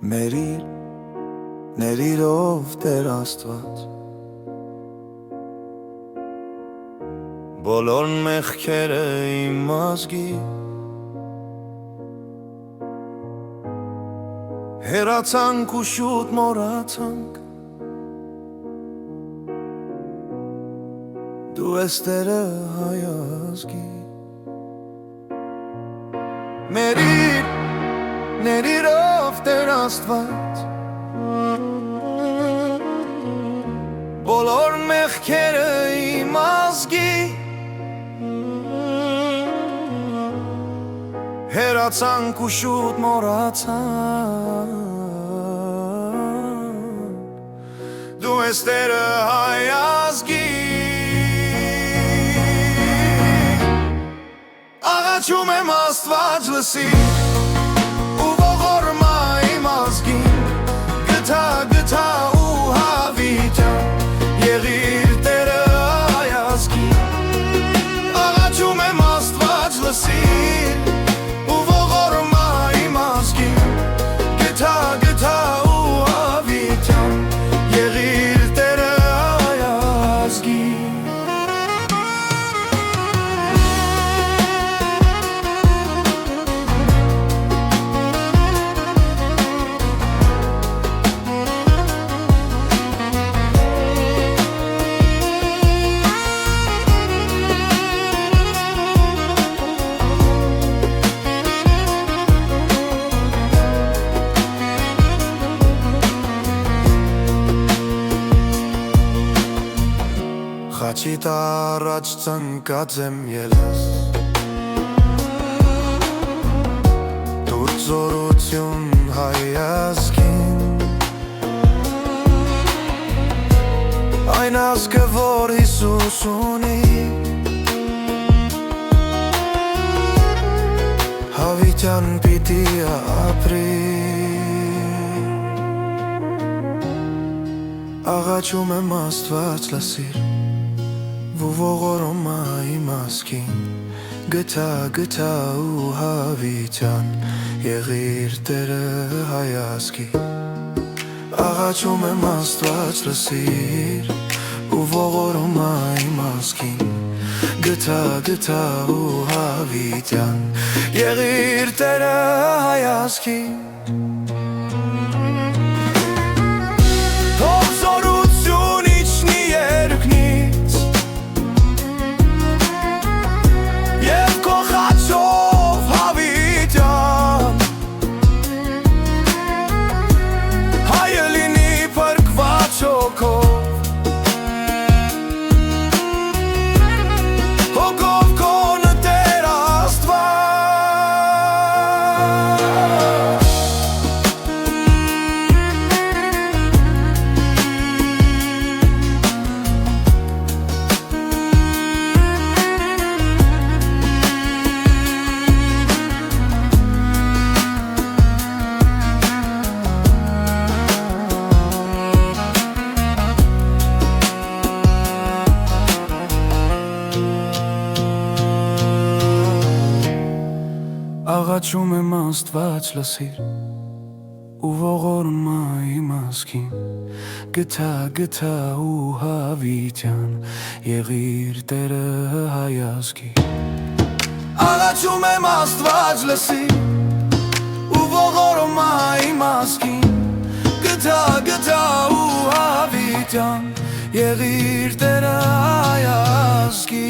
Ներիր, ներիրով Տեր Աստված բոլոր մեղքերը իմ ազգի հեռացանք ու շուտ մոռացանք դու ես Տերը հայ ազգի Ներիր, ներիրով Տեր Աստված բոլոր մեղքերը իմ ազգի հեռացանք ու շուտ մոռացանք դու ես Տերը հայ ազգի Աղաչում եմ Աստված լսի ու ողորմ իմ ազգին գթա ու հավիտյան եղիր Տերը հայ ազգի Աղաչում եմ Աստված լսի ու ողորմ իմ ազգին գթա ու հավիտյան եղիր Տերը հայ ազգի Խաչիդ առաջ ծնկած եմ ելս Դուր զորություն հայ ազգին Այն ազգը, որ Հիսուս ունի Հավիտյան պիտի ապրի Աղաչում եմ Աստված լսիր Ու ողորմ իմ ազգին գթա ու հավիտյան եղիր Տերը հայ ազգի Աղաչում եմ Աստված լսիր ու ողորմ իմ ազգին գթա ու հավիտյան եղիր Տերը հայ ազգի Թող զորություն իջնի երկնից Աղաչում եմ Աստված լսիր ու ողորմ իմ ազգին գթա ու հավիտյան եղիր Տերը հայ ազգի Աղաչում եմ Աստված լսիր ու ողորմ իմ ազգին գթա ու հավիտյան եղիր Տերը հայ ազգի